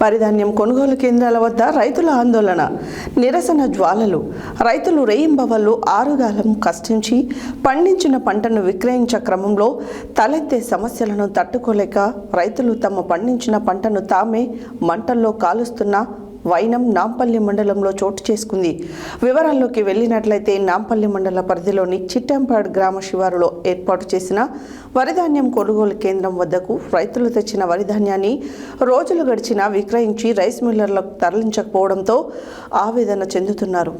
వరిధాన్యం కొనుగోలు కేంద్రాల వద్ద రైతుల ఆందోళన, నిరసన జ్వాలలు. రైతులు రేయింబవళ్లు ఆరుగాలం కష్టించి పండించిన పంటను విక్రయించే క్రమంలో తలెత్తే సమస్యలను తట్టుకోలేక రైతులు తమ పండించిన పంటను తామే మంటల్లో కాలుస్తున్న వైనం నాంపల్లి మండలంలో చోటు చేసుకుంది. వివరాల్లోకి వెళ్లినట్లయితే నాంపల్లి మండల పరిధిలోని చిట్టంపాడు గ్రామ శివారులో ఏర్పాటు చేసిన వరిధాన్యం కొనుగోలు కేంద్రం వద్దకు రైతులు తెచ్చిన వరిధాన్యాన్ని రోజులు గడిచినా విక్రయించి రైస్ మిల్లర్లకు తరలించకపోవడంతో ఆవేదన చెందుతున్నారు.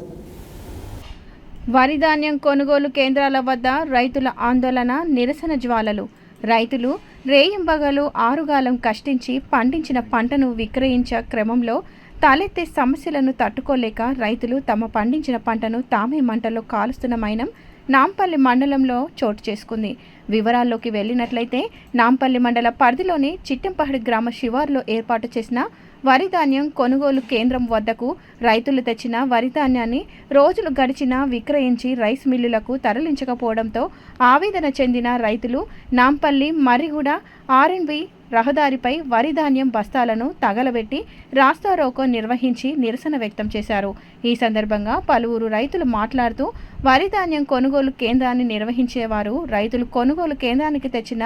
వరిధాన్యం కొనుగోలు కేంద్రాల వద్ద రైతుల ఆందోళన, నిరసన జ్వాలలు. రైతులు రేయింబగలు ఆరుగాలం కష్టించి పండించిన పంటను విక్రయించే క్రమంలో తలెత్తే సమస్యలను తట్టుకోలేక రైతులు తమ పండించిన పంటను తామే మంటల్లో కాలుస్తున్న మైనం నాంపల్లి మండలంలో చోటు చేసుకుంది. వివరాల్లోకి వెళ్ళినట్లయితే నాంపల్లి మండల పరిధిలోని చిట్టంపాడు గ్రామ శివారులో ఏర్పాటు చేసిన వరిధాన్యం కొనుగోలు కేంద్రం వద్దకు రైతులు తెచ్చిన వరిధాన్యాన్ని రోజులు గడిచినా విక్రయించి రైస్ మిల్లులకు తరలించకపోవడంతో ఆవేదన చెందిన రైతులు నాంపల్లి మర్రిగూడ ఆర్ఎన్బి రహదారిపై వరిధాన్యం బస్తాలను తగలబెట్టి రాస్తారోకో నిర్వహించి నిరసన వ్యక్తం చేశారు. ఈ సందర్భంగా పలువురు రైతులు మాట్లాడుతూ వరిధాన్యం కొనుగోలు కేంద్రాన్ని నిర్వహించేవారు రైతులు కొనుగోలు కేంద్రానికి తెచ్చిన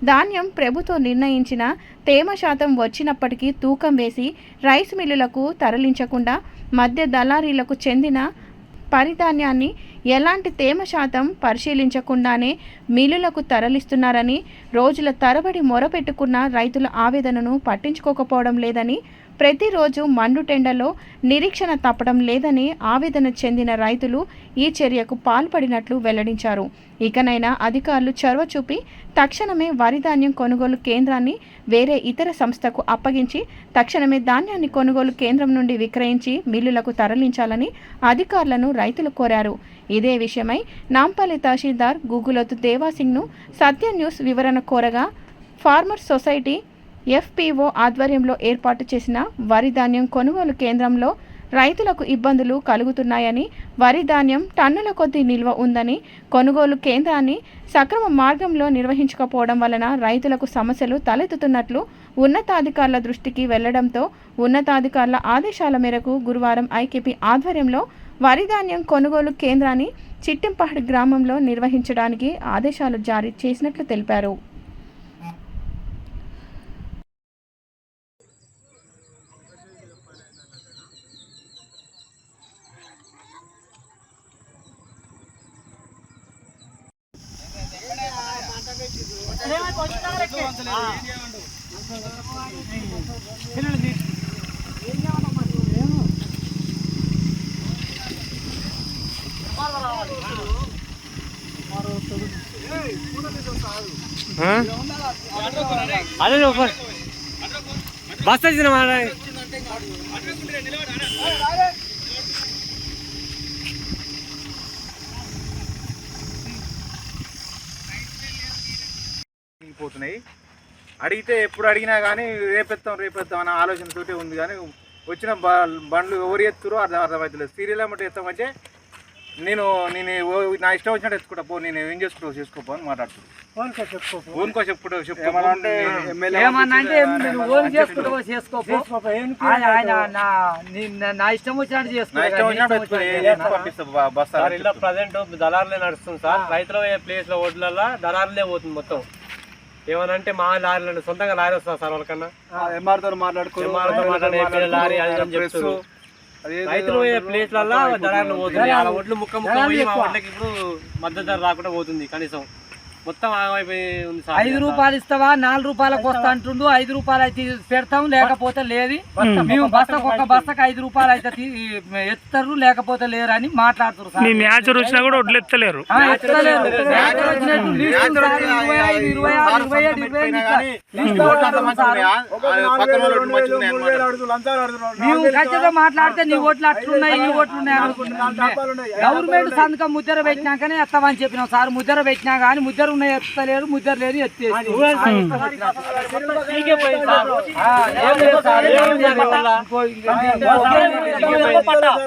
ధాన్యం ప్రభుత్వం నిర్ణయించిన తేమ శాతం వచ్చినప్పటికీ తూకం వేసి రైస్ మిల్లులకు తరలించకుండా మధ్య దళారీలకు చెందిన వరిధాన్యాన్ని ఎలాంటి తేమ శాతం పరిశీలించకుండానే మిల్లులకు తరలిస్తున్నారని, రోజుల తరబడి మొరపెట్టుకున్న రైతుల ఆవేదనను పట్టించుకోకపోవడం లేదని, ప్రతిరోజు మండుటెండలో నిరీక్షణ తప్పడం లేదని ఆవేదన చెందిన రైతులు ఈ చర్యకు పాల్పడినట్లు వెల్లడించారు. ఇకనైనా అధికారులు చొరవ చూపి తక్షణమే వరిధాన్యం కొనుగోలు కేంద్రాన్ని వేరే ఇతర సంస్థకు అప్పగించి తక్షణమే ధాన్యాన్ని కొనుగోలు కేంద్రం నుండి విక్రయించి మిల్లులకు తరలించాలని అధికారులను రైతులు కోరారు. ఇదే విషయమై నాంపల్లి తహసీల్దార్ గుగులోతు దేవాసింగ్ను సత్య న్యూస్ వివరణ కోరగా ఫార్మర్స్ సొసైటీ FPO ఆధ్వర్యంలో ఏర్పాటు చేసిన వరిధాన్యం కొనుగోలు కేంద్రంలో రైతులకు ఇబ్బందులు కలుగుతున్నాయని, వరిధాన్యం టన్నుల కొద్దీ నిల్వ ఉందని, కొనుగోలు కేంద్రాన్ని సక్రమ మార్గంలో నిర్వహించకపోవడం వలన రైతులకు సమస్యలు తలెత్తుతున్నట్లు ఉన్నతాధికారుల దృష్టికి వెళ్లడంతో ఉన్నతాధికారుల ఆదేశాల మేరకు గురువారం IKP ఆధ్వర్యంలో వరిధాన్యం కొనుగోలు కేంద్రాన్ని చిట్టంపాడు గ్రామంలో నిర్వహించడానికి ఆదేశాలు జారీ చేసినట్లు తెలిపారు. అదే బస్ వచ్చిన పోతున్నాయి. అడిగితే ఎప్పుడు అడిగినా కానీ రేపెత్తాం అనే ఆలోచనతోటే ఉంది. కానీ వచ్చిన బండ్లు ఎవరు ఎత్తురో అర్థమవుతలేదు. సీరియల్ ఏమంటే ఎత్తామంటే నేను నా ఇష్టం వచ్చినట్టు ఎత్తుకుంటా పో, నేను ఏం చేసుకోపో అని మాట్లాడుతున్నాను. ఓన్కో చెప్పుకుంటా నా ఇష్టం వచ్చినట్టు ప్రజెంట్ దళారులే నడుస్తుంది సార్. రైతుల ప్లేస్ లో ఓట్లలో దళారులే పోతుంది మొత్తం. ఏమనంటే మా లారీలు సొంతంగా లారీ వస్తుంది సార్ వాళ్ళకన్నా ఎంఆర్తో మాట్లాడుకోవాలి లారీ అది అని చెప్తారు. రైతులు ప్లేస్లలో దళారులు పోతుంది. ఆ ఒడ్లు ముక్క పోయి మా ఒడ్లకి ఇప్పుడు మద్దతు ధర రాకుండా పోతుంది. కనీసం మొత్తం ఆగమైపోయి ఉంది సార్. 5 రూపాయలు ఇస్తావా, 4 రూపాయలకు వస్తా అంటుండు. 5 రూపాయలు అయితే పెడతాం, లేకపోతే లేదు. మేము బస్తకు ఒక బస్తకు 5 రూపాయలు అయితే ఎత్తారు, లేకపోతే లేరు అని మాట్లాడుతున్నారు. మేము ఖచ్చితంగా మాట్లాడితే నీ ఓట్లు అట్లున్నాయి, ఈ ఓట్లు ఉన్నాయి. గవర్నమెంట్ సంతకం ముద్ర పెట్టినాకనే ఎత్తామని చెప్పినాం సార్. ముద్ర పెట్టినా కానీ ముద్ర ఎత్తలేరు, ముద్దరు లేని ఎత్తేసి